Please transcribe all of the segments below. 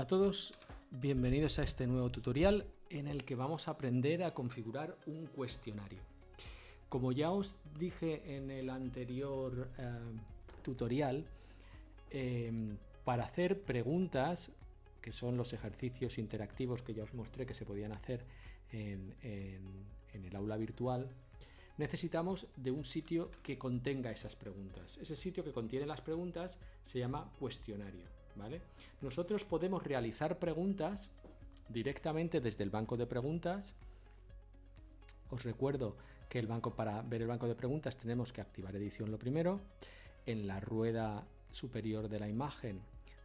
Hola a todos, bienvenidos a este nuevo tutorial en el que vamos a aprender a configurar un cuestionario. Como ya os dije en el anterior tutorial, para hacer preguntas, que son los ejercicios interactivos que ya os mostré que se podían hacer en el aula virtual, necesitamos de un sitio que contenga esas preguntas. Ese sitio que contiene las preguntas se llama cuestionario, ¿vale? Nosotros podemos realizar preguntas directamente desde el banco de preguntas. Os recuerdo que para ver el banco de preguntas tenemos que activar edición lo primero. En la rueda superior de la imagen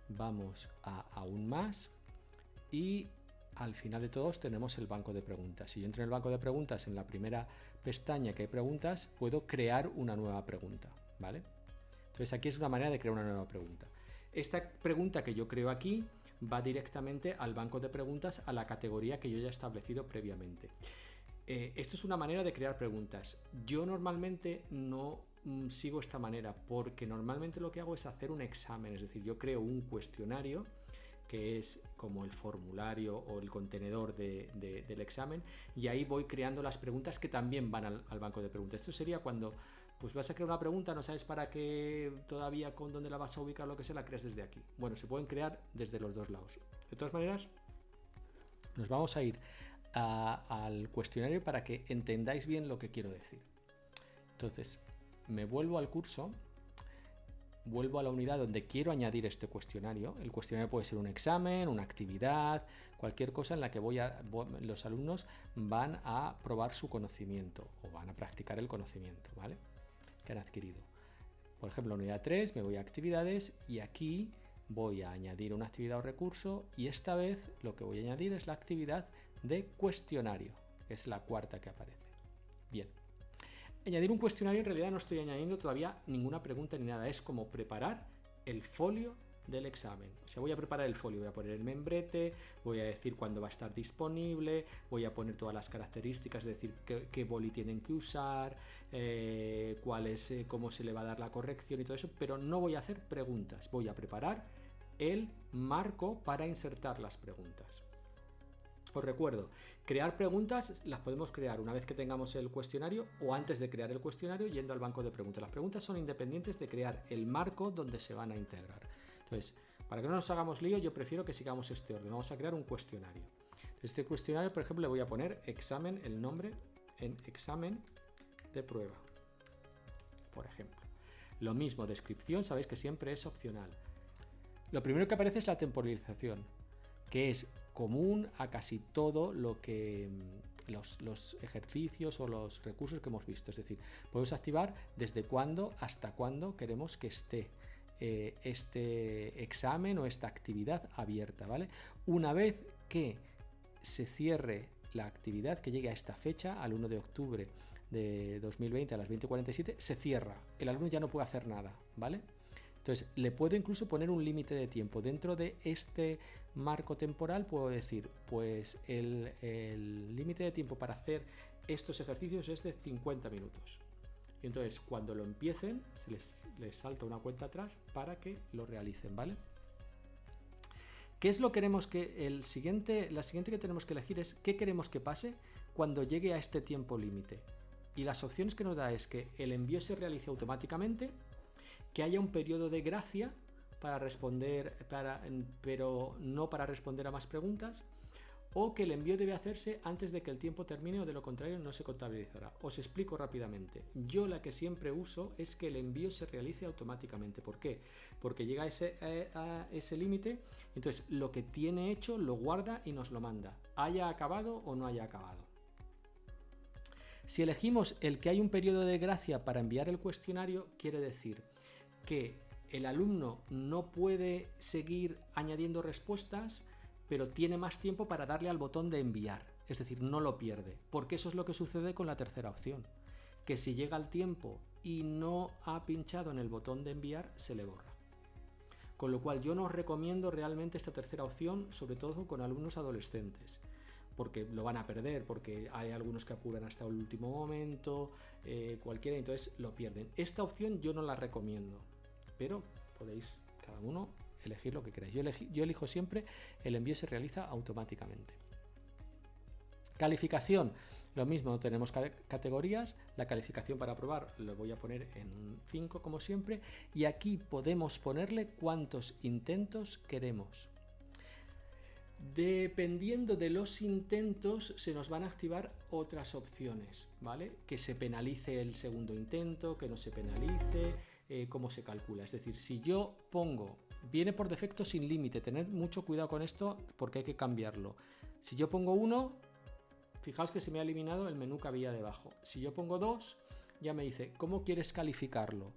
vamos a aún más y al final de todos tenemos el banco de preguntas. Si yo entro en el banco de preguntas, en la primera pestaña que hay preguntas, puedo crear una nueva pregunta, ¿vale? Entonces aquí es una manera de crear una nueva pregunta. Esta pregunta que yo creo aquí va directamente al banco de preguntas, a la categoría que yo ya he establecido previamente. Esto es una manera de crear preguntas. Yo normalmente no sigo esta manera porque normalmente lo que hago es hacer un examen, es decir, yo creo un cuestionario que es como el formulario o el contenedor del examen, y ahí voy creando las preguntas que también van al banco de preguntas. Esto sería cuando pues vas a crear una pregunta, no sabes para qué todavía con dónde la vas a ubicar, lo que sea, la creas desde aquí. Bueno, se pueden crear desde los dos lados. De todas maneras, nos vamos a ir al cuestionario para que entendáis bien lo que quiero decir. Entonces, me vuelvo al curso. Vuelvo a la unidad donde quiero añadir este cuestionario. El cuestionario puede ser un examen, una actividad, cualquier cosa en la que los alumnos van a probar su conocimiento o van a practicar el conocimiento, ¿vale?, que han adquirido. Por ejemplo, en la unidad 3 me voy a actividades y aquí voy a añadir una actividad o recurso, y esta vez lo que voy a añadir es la actividad de cuestionario, que es la cuarta que aparece. Bien. Añadir un cuestionario, en realidad no estoy añadiendo todavía ninguna pregunta ni nada, es como preparar el folio del examen. O sea, voy a preparar el folio, voy a poner el membrete, voy a decir cuándo va a estar disponible, voy a poner todas las características, es decir, qué boli tienen que usar, cómo se le va a dar la corrección y todo eso, pero no voy a hacer preguntas, voy a preparar el marco para insertar las preguntas. Os recuerdo, crear preguntas las podemos crear una vez que tengamos el cuestionario o antes de crear el cuestionario yendo al banco de preguntas. Las preguntas son independientes de crear el marco donde se van a integrar. Entonces, para que no nos hagamos lío, yo prefiero que sigamos este orden. Vamos a crear un cuestionario. Este cuestionario, por ejemplo, le voy a poner examen, el nombre en examen de prueba, por ejemplo. Lo mismo, descripción, sabéis que siempre es opcional. Lo primero que aparece es la temporalización, que es común a casi todo lo que los ejercicios o los recursos que hemos visto. Es decir, podemos activar desde cuándo hasta cuándo queremos que esté este examen o esta actividad abierta, ¿vale? Una vez que se cierre la actividad, que llegue a esta fecha, al 1 de octubre de 2020 a las 20:47, se cierra. El alumno ya no puede hacer nada, ¿vale? Entonces, le puedo incluso poner un límite de tiempo. Dentro de este marco temporal puedo decir, pues el límite de tiempo para hacer estos ejercicios es de 50 minutos. Y entonces, cuando lo empiecen, les salta una cuenta atrás para que lo realicen, ¿vale? ¿Qué es lo que queremos que la siguiente que tenemos que elegir es qué queremos que pase cuando llegue a este tiempo límite? Y las opciones que nos da es que el envío se realice automáticamente, que haya un periodo de gracia para responder, pero no para responder a más preguntas, o que el envío debe hacerse antes de que el tiempo termine o de lo contrario no se contabilizará. Os explico rápidamente. Yo la que siempre uso es que el envío se realice automáticamente. ¿Por qué? Porque llega a ese límite, entonces lo que tiene hecho lo guarda y nos lo manda, haya acabado o no haya acabado. Si elegimos el que hay un periodo de gracia para enviar el cuestionario, quiere decir que el alumno no puede seguir añadiendo respuestas, pero tiene más tiempo para darle al botón de enviar, es decir, no lo pierde, porque eso es lo que sucede con la tercera opción, que si llega el tiempo y no ha pinchado en el botón de enviar, se le borra. Con lo cual yo no os recomiendo realmente esta tercera opción, sobre todo con alumnos adolescentes, porque lo van a perder, porque hay algunos que apuran hasta el último momento, cualquiera, entonces lo pierden. Esta opción yo no la recomiendo, pero podéis cada uno elegir lo que queráis. Yo elijo siempre el envío se realiza automáticamente. Calificación, lo mismo, tenemos categorías. La calificación para aprobar lo voy a poner en 5 como siempre, y aquí podemos ponerle cuántos intentos queremos. Dependiendo de los intentos se nos van a activar otras opciones, ¿vale? Que se penalice el segundo intento, que no se penalice, cómo se calcula. Es decir, si yo pongo, viene por defecto sin límite, tener mucho cuidado con esto porque hay que cambiarlo. Si yo pongo 1, fijaos que se me ha eliminado el menú que había debajo. Si yo pongo 2, ya me dice, ¿cómo quieres calificarlo?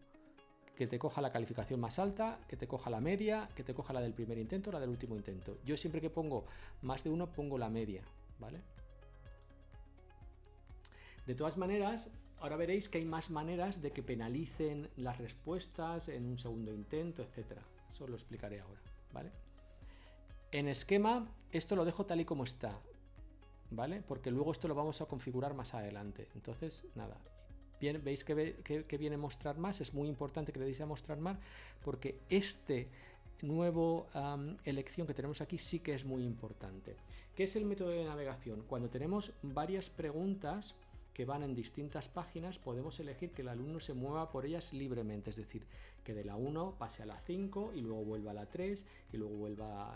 Que te coja la calificación más alta, que te coja la media, que te coja la del primer intento o la del último intento. Yo siempre que pongo más de 1 pongo la media, ¿vale? De todas maneras, ahora veréis que hay más maneras de que penalicen las respuestas en un segundo intento, etcétera. Eso lo explicaré ahora, ¿vale? En esquema, esto lo dejo tal y como está, ¿vale? Porque luego esto lo vamos a configurar más adelante. Entonces, nada. Bien, veis que viene mostrar más. Es muy importante que le deis a mostrar más porque este nuevo elección que tenemos aquí sí que es muy importante. ¿Qué es el método de navegación? Cuando tenemos varias preguntas que van en distintas páginas, podemos elegir que el alumno se mueva por ellas libremente, es decir, que de la 1 pase a la 5 y luego vuelva a la 3 y luego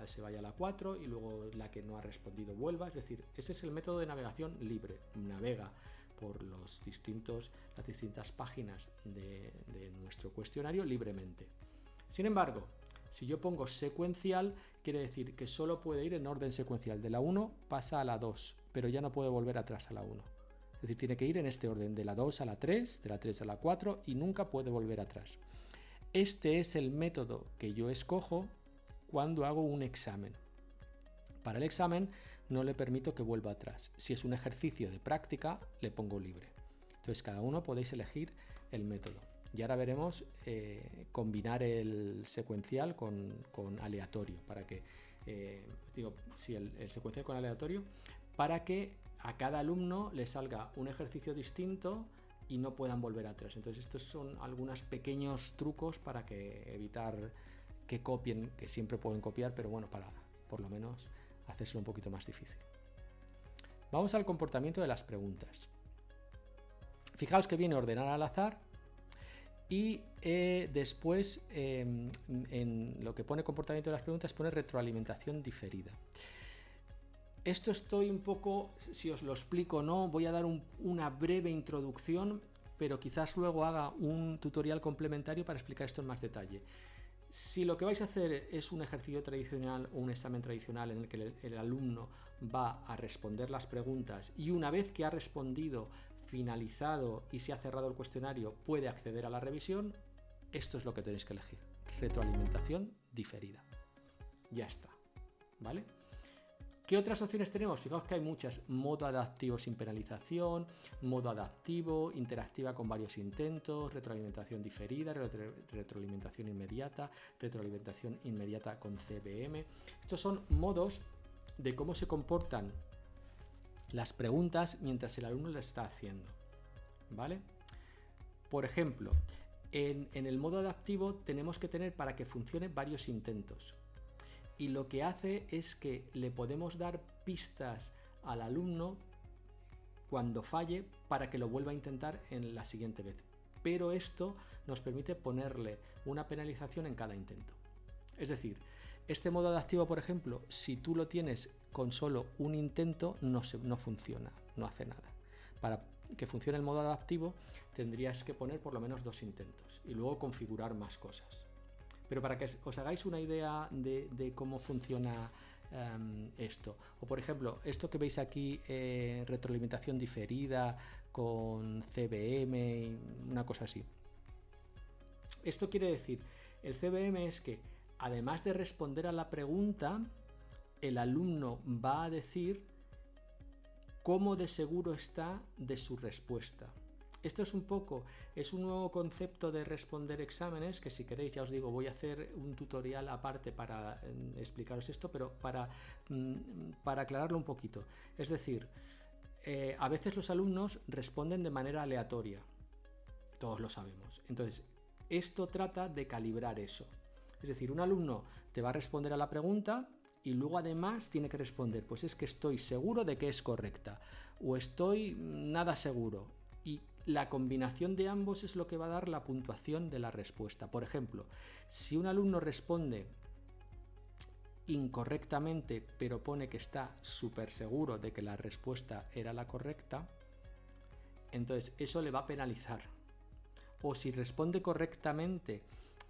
se vaya a la 4 y luego la que no ha respondido vuelva. Es decir, ese es el método de navegación libre. Navega por las distintas páginas de nuestro cuestionario libremente. Sin embargo, si yo pongo secuencial, quiere decir que solo puede ir en orden secuencial. De la 1 pasa a la 2, pero ya no puede volver atrás a la 1. Es decir, tiene que ir en este orden, de la 2 a la 3, de la 3 a la 4 y nunca puede volver atrás. Este es el método que yo escojo cuando hago un examen. Para el examen no le permito que vuelva atrás. Si es un ejercicio de práctica, le pongo libre. Entonces cada uno podéis elegir el método. Y ahora veremos combinar el secuencial con aleatorio, para que, el secuencial con aleatorio, para que a cada alumno le salga un ejercicio distinto y no puedan volver atrás. Entonces estos son algunos pequeños trucos para evitar que copien, que siempre pueden copiar, pero bueno, para por lo menos hacérselo un poquito más difícil. Vamos al comportamiento de las preguntas. Fijaos que viene ordenar al azar y después en lo que pone comportamiento de las preguntas pone retroalimentación diferida. Esto estoy un poco, si os lo explico no, voy a dar una breve introducción, pero quizás luego haga un tutorial complementario para explicar esto en más detalle. Si lo que vais a hacer es un ejercicio tradicional o un examen tradicional en el que el alumno va a responder las preguntas y una vez que ha respondido, finalizado y se ha cerrado el cuestionario puede acceder a la revisión, esto es lo que tenéis que elegir. Retroalimentación diferida. Ya está, ¿vale? ¿Qué otras opciones tenemos? Fijaos que hay muchas. Modo adaptivo sin penalización, modo adaptivo, interactiva con varios intentos, retroalimentación diferida, retroalimentación inmediata con CBM. Estos son modos de cómo se comportan las preguntas mientras el alumno las está haciendo, ¿vale? Por ejemplo, en el modo adaptivo tenemos que tener para que funcione varios intentos. Y lo que hace es que le podemos dar pistas al alumno cuando falle para que lo vuelva a intentar en la siguiente vez. Pero esto nos permite ponerle una penalización en cada intento. Es decir, este modo adaptivo, por ejemplo, si tú lo tienes con solo un intento, no funciona, no hace nada. Para que funcione el modo adaptivo tendrías que poner por lo menos 2 intentos y luego configurar más cosas. Pero para que os hagáis una idea de cómo funciona esto. O por ejemplo, esto que veis aquí, retroalimentación diferida con CBM, una cosa así. Esto quiere decir, el CBM es que además de responder a la pregunta, el alumno va a decir cómo de seguro está de su respuesta. Esto es un nuevo concepto de responder exámenes, que si queréis, ya os digo, voy a hacer un tutorial aparte para explicaros esto, pero para aclararlo un poquito. Es decir, a veces los alumnos responden de manera aleatoria, todos lo sabemos. Entonces, esto trata de calibrar eso. Es decir, un alumno te va a responder a la pregunta y luego además tiene que responder, pues es que estoy seguro de que es correcta o estoy nada seguro. Y la combinación de ambos es lo que va a dar la puntuación de la respuesta. Por ejemplo, si un alumno responde incorrectamente, pero pone que está súper seguro de que la respuesta era la correcta, entonces eso le va a penalizar. O si responde correctamente,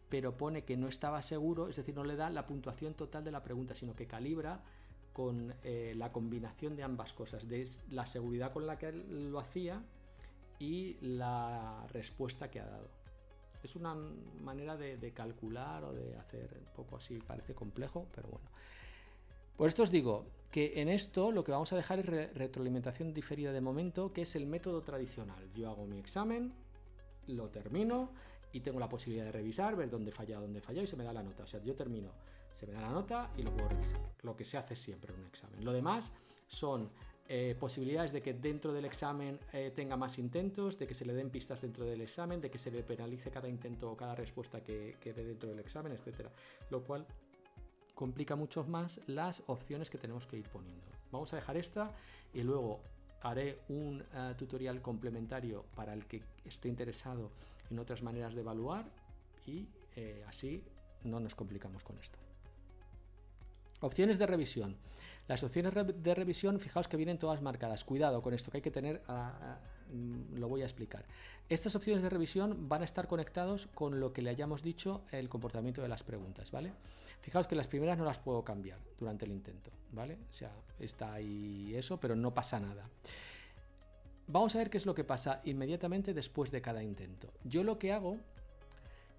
pero pone que no estaba seguro, es decir, no le da la puntuación total de la pregunta, sino que calibra con la combinación de ambas cosas, de la seguridad con la que él lo hacía y la respuesta que ha dado. Es una manera de calcular o de hacer un poco así, parece complejo, pero bueno. Por esto os digo que en esto lo que vamos a dejar es retroalimentación diferida de momento, que es el método tradicional. Yo hago mi examen, lo termino y tengo la posibilidad de revisar, ver dónde he fallado y se me da la nota. O sea, yo termino, se me da la nota y lo puedo revisar. Lo que se hace siempre en un examen. Lo demás son posibilidades de que dentro del examen tenga más intentos, de que se le den pistas dentro del examen, de que se le penalice cada intento o cada respuesta que dé dentro del examen, etcétera. Lo cual complica mucho más las opciones que tenemos que ir poniendo. Vamos a dejar esta y luego haré un tutorial complementario para el que esté interesado en otras maneras de evaluar y así no nos complicamos con esto. Opciones de revisión. Las opciones de revisión, fijaos que vienen todas marcadas. Cuidado con esto, que hay que tener, lo voy a explicar. Estas opciones de revisión van a estar conectados con lo que le hayamos dicho el comportamiento de las preguntas, ¿vale? Fijaos que las primeras no las puedo cambiar durante el intento, ¿vale? O sea, está ahí eso, pero no pasa nada. Vamos a ver qué es lo que pasa inmediatamente después de cada intento. Yo lo que hago,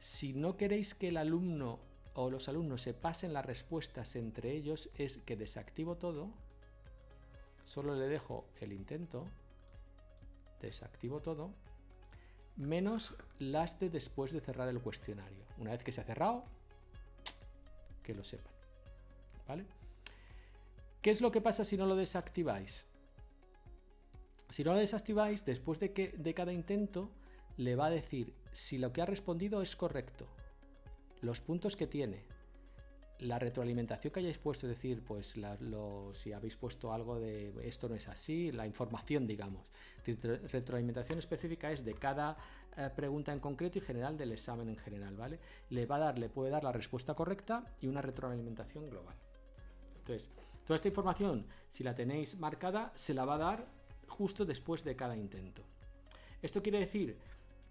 si no queréis que el alumno o los alumnos se pasen las respuestas entre ellos, es que desactivo todo, solo le dejo el intento, desactivo todo, menos las de después de cerrar el cuestionario. Una vez que se ha cerrado, que lo sepan, ¿vale? ¿Qué es lo que pasa si no lo desactiváis? Si no lo desactiváis, después de cada intento, le va a decir si lo que ha respondido es correcto, los puntos que tiene, la retroalimentación que hayáis puesto, es decir, pues si habéis puesto algo de esto no es así, la información, digamos. Retroalimentación específica es de cada pregunta en concreto y general del examen en general, ¿vale? Le puede dar la respuesta correcta y una retroalimentación global. Entonces, toda esta información, si la tenéis marcada, se la va a dar justo después de cada intento. Esto quiere decir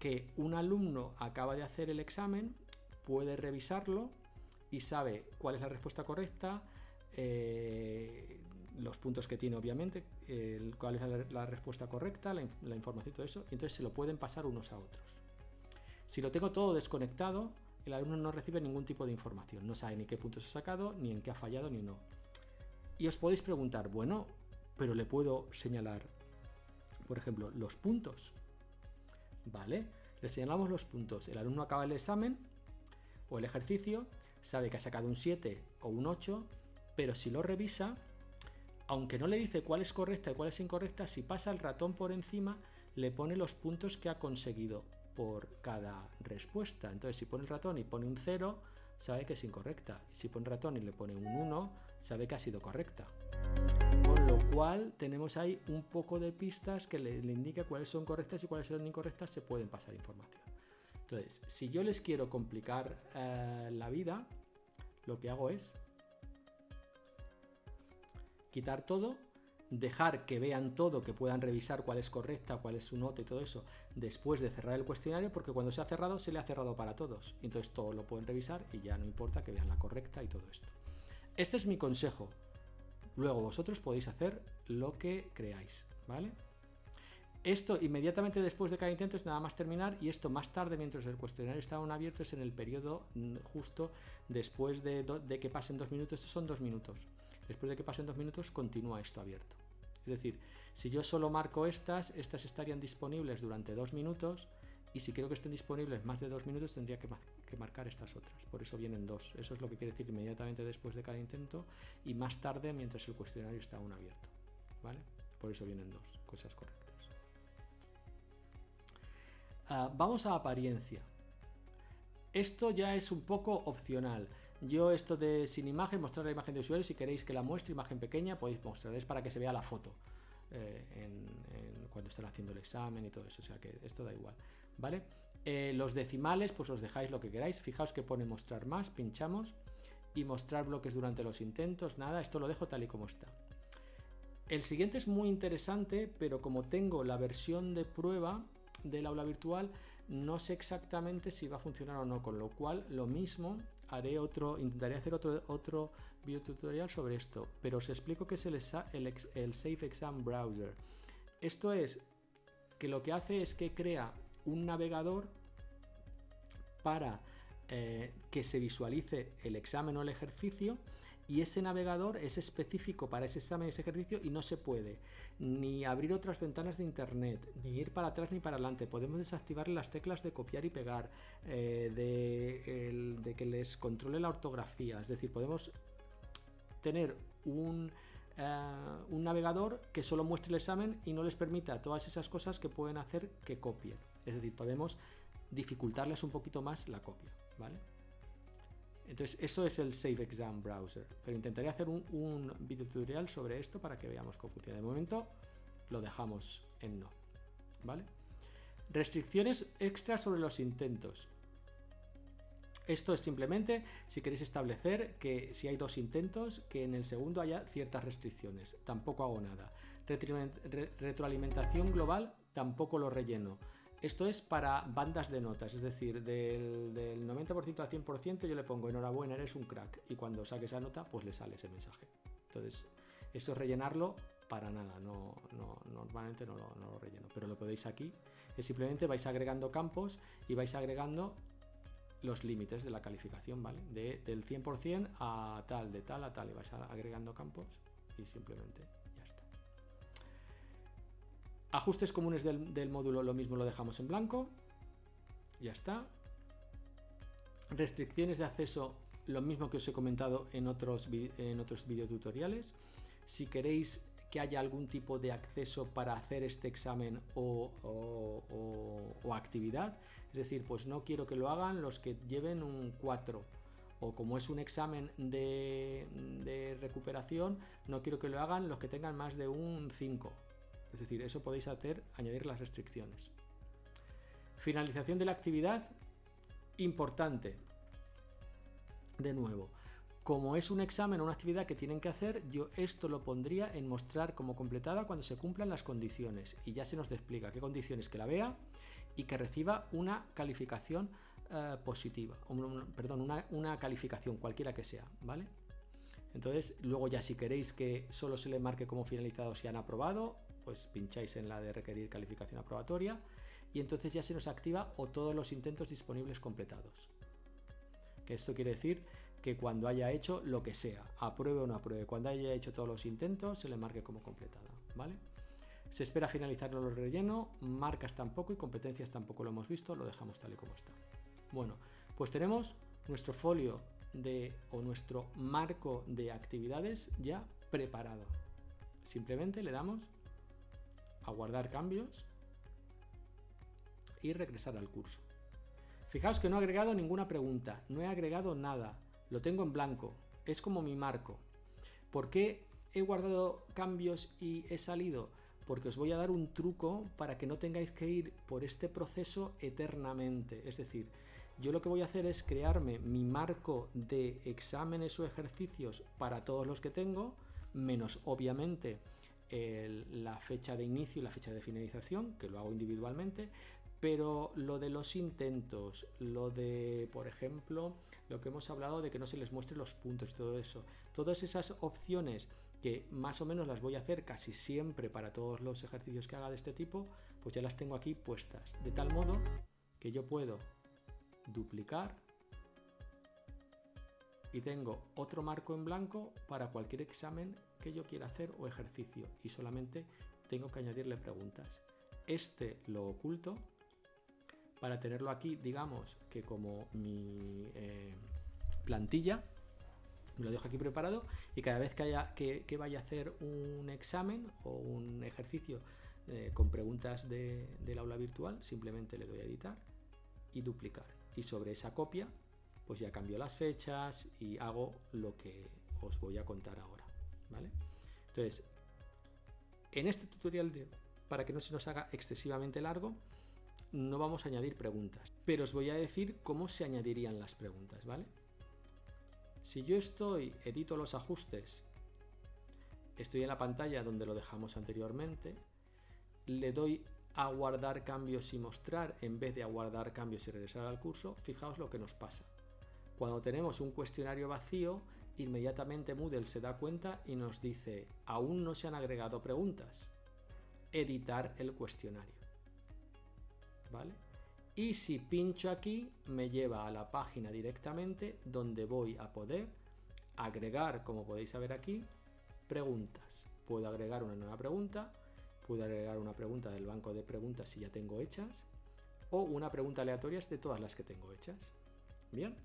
que un alumno acaba de hacer el examen, puede revisarlo y sabe cuál es la respuesta correcta, los puntos que tiene obviamente, cuál es la respuesta correcta, la información y todo eso, y entonces se lo pueden pasar unos a otros. Si lo tengo todo desconectado, el alumno no recibe ningún tipo de información, no sabe ni qué puntos ha sacado, ni en qué ha fallado, ni no. Y os podéis preguntar, bueno, pero le puedo señalar, por ejemplo, los puntos, ¿vale? Le señalamos los puntos, el alumno acaba el examen o el ejercicio, sabe que ha sacado un 7 o un 8, pero si lo revisa, aunque no le dice cuál es correcta y cuál es incorrecta, si pasa el ratón por encima, le pone los puntos que ha conseguido por cada respuesta. Entonces, si pone el ratón y pone un 0, sabe que es incorrecta. Si pone el ratón y le pone un 1, sabe que ha sido correcta. Con lo cual, tenemos ahí un poco de pistas que le indica cuáles son correctas y cuáles son incorrectas, se pueden pasar información. Entonces, si yo les quiero complicar la vida, lo que hago es quitar todo, dejar que vean todo, que puedan revisar cuál es correcta, cuál es su nota y todo eso, después de cerrar el cuestionario, porque cuando se ha cerrado, se le ha cerrado para todos. Entonces todo lo pueden revisar y ya no importa que vean la correcta y todo esto. Este es mi consejo. Luego vosotros podéis hacer lo que creáis, ¿vale? Esto inmediatamente después de cada intento es nada más terminar, y esto más tarde, mientras el cuestionario está aún abierto, es en el periodo justo después de que pasen 2 minutos. Estos son 2 minutos. Después de que pasen 2 minutos continúa esto abierto. Es decir, si yo solo marco estas estarían disponibles durante 2 minutos, y si quiero que estén disponibles más de 2 minutos tendría que marcar estas otras. Por eso vienen 2. Eso es lo que quiere decir inmediatamente después de cada intento y más tarde mientras el cuestionario está aún abierto, ¿vale? Por eso vienen 2 cosas correctas. Vamos a apariencia. Esto ya es un poco opcional. Yo esto de sin imagen, mostrar la imagen de usuario, si queréis que la muestre, imagen pequeña, podéis mostrar, es para que se vea la foto cuando están haciendo el examen y todo eso, o sea que esto da igual, ¿vale? Los decimales, pues os dejáis lo que queráis, fijaos que pone mostrar más, pinchamos y mostrar bloques durante los intentos, nada, esto lo dejo tal y como está. El siguiente es muy interesante, pero como tengo la versión de prueba del aula virtual, no sé exactamente si va a funcionar o no, con lo cual lo mismo intentaré hacer otro videotutorial sobre esto, pero os explico qué es el Safe Exam Browser. Esto es que lo que hace es que crea un navegador para que se visualice el examen o el ejercicio, y ese navegador es específico para ese examen y ese ejercicio y no se puede ni abrir otras ventanas de internet, ni ir para atrás ni para adelante. Podemos desactivar las teclas de copiar y pegar, de que les controle la ortografía, es decir, podemos tener un navegador que solo muestre el examen y no les permita todas esas cosas que pueden hacer que copien, es decir, podemos dificultarles un poquito más la copia, ¿vale? Entonces eso es el Safe Exam Browser, pero intentaré hacer un video tutorial sobre esto para que veamos cómo funciona. De momento lo dejamos en no, ¿vale? Restricciones extras sobre los intentos. Esto es simplemente si queréis establecer que si hay 2 intentos, que en el segundo haya ciertas restricciones. Tampoco hago nada. Retroalimentación global tampoco lo relleno. Esto es para bandas de notas, es decir, del 90% al 100% yo le pongo enhorabuena, eres un crack, y cuando saque esa nota pues le sale ese mensaje. Entonces, eso es rellenarlo para nada, normalmente no lo relleno, pero lo podéis aquí, es simplemente vais agregando campos y vais agregando los límites de la calificación, ¿vale? Del 100% a tal, de tal a tal, y vais agregando campos y simplemente ya está. Ajustes comunes del módulo, lo mismo lo dejamos en blanco, ya está. Restricciones de acceso, lo mismo que os he comentado en otros videotutoriales. Si queréis que haya algún tipo de acceso para hacer este examen o actividad, es decir, pues no quiero que lo hagan los que lleven un 4, o como es un examen de recuperación, no quiero que lo hagan los que tengan más de un 5. Es decir, eso podéis añadir las restricciones. Finalización de la actividad, importante. De nuevo, como es un examen o una actividad que tienen que hacer, yo esto lo pondría en mostrar como completada cuando se cumplan las condiciones, y ya se nos explica qué condiciones, que la vea y que reciba una calificación positiva, una calificación cualquiera que sea, ¿vale? Entonces, luego ya si queréis que solo se le marque como finalizado si han aprobado, pues pincháis en la de requerir calificación aprobatoria y entonces ya se nos activa o todos los intentos disponibles completados. Que esto quiere decir que cuando haya hecho lo que sea, apruebe o no apruebe, cuando haya hecho todos los intentos se le marque como completada, ¿vale? Se espera finalizarlo el relleno, marcas tampoco y competencias tampoco lo hemos visto, lo dejamos tal y como está. Bueno, pues tenemos nuestro folio o nuestro marco de actividades ya preparado. Simplemente le damos a guardar cambios y regresar al curso. Fijaos que no he agregado ninguna pregunta, no he agregado nada, lo tengo en blanco, es como mi marco. ¿Por qué he guardado cambios y he salido? Porque os voy a dar un truco para que no tengáis que ir por este proceso eternamente. Es decir, yo lo que voy a hacer es crearme mi marco de exámenes o ejercicios para todos los que tengo, menos obviamente la fecha de inicio y la fecha de finalización, que lo hago individualmente, pero lo de los intentos, lo de, por ejemplo, lo que hemos hablado de que no se les muestre los puntos y todo eso, todas esas opciones que más o menos las voy a hacer casi siempre para todos los ejercicios que haga de este tipo, pues ya las tengo aquí puestas, de tal modo que yo puedo duplicar y tengo otro marco en blanco para cualquier examen que yo quiera hacer o ejercicio y solamente tengo que añadirle preguntas. Este lo oculto para tenerlo aquí, digamos que como mi plantilla, me lo dejo aquí preparado y cada vez que vaya a hacer un examen o un ejercicio con preguntas del aula virtual, simplemente le doy a editar y duplicar y sobre esa copia pues ya cambio las fechas y hago lo que os voy a contar ahora, ¿vale? Entonces, en este tutorial, para que no se nos haga excesivamente largo, no vamos a añadir preguntas, pero os voy a decir cómo se añadirían las preguntas, ¿vale? Si yo edito los ajustes, estoy en la pantalla donde lo dejamos anteriormente, le doy a guardar cambios y mostrar en vez de a guardar cambios y regresar al curso, fijaos lo que nos pasa. Cuando tenemos un cuestionario vacío, inmediatamente Moodle se da cuenta y nos dice, aún no se han agregado preguntas, editar el cuestionario, ¿vale? Y si pincho aquí, me lleva a la página directamente donde voy a poder agregar, como podéis ver aquí, preguntas. Puedo agregar una nueva pregunta, puedo agregar una pregunta del banco de preguntas si ya tengo hechas, o una pregunta aleatoria de todas las que tengo hechas. Bien.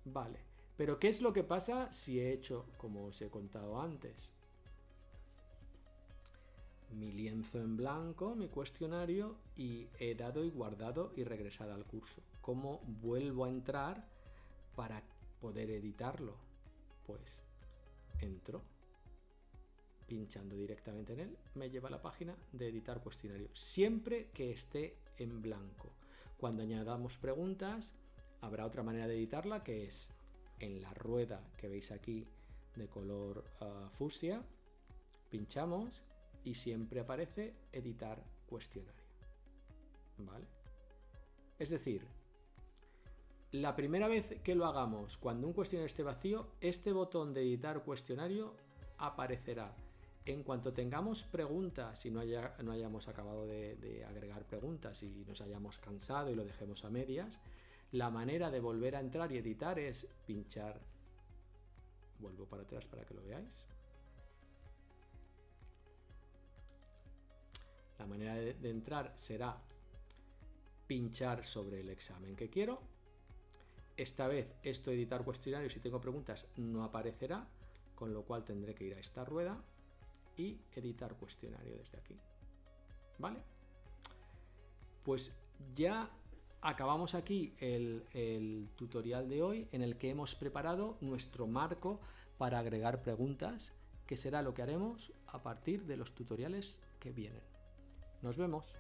Vale. Pero ¿qué es lo que pasa si he hecho, como os he contado antes, mi lienzo en blanco, mi cuestionario, y he dado y guardado y regresar al curso? ¿Cómo vuelvo a entrar para poder editarlo? Pues entro, pinchando directamente en él, me lleva a la página de editar cuestionario, siempre que esté en blanco. Cuando añadamos preguntas, habrá otra manera de editarla, que es en la rueda que veis aquí de color fucsia, pinchamos y siempre aparece editar cuestionario, ¿vale? Es decir, la primera vez que lo hagamos, cuando un cuestionario esté vacío, este botón de editar cuestionario aparecerá. En cuanto tengamos preguntas y no hayamos acabado de agregar preguntas y nos hayamos cansado y lo dejemos a medias, la manera de volver a entrar y editar es pinchar. Vuelvo para atrás para que lo veáis. La manera de entrar será pinchar sobre el examen que quiero. Esta vez esto editar cuestionario, si tengo preguntas, no aparecerá, con lo cual tendré que ir a esta rueda y editar cuestionario desde aquí. ¿Vale? Pues ya acabamos aquí el tutorial de hoy, en el que hemos preparado nuestro marco para agregar preguntas, que será lo que haremos a partir de los tutoriales que vienen. Nos vemos.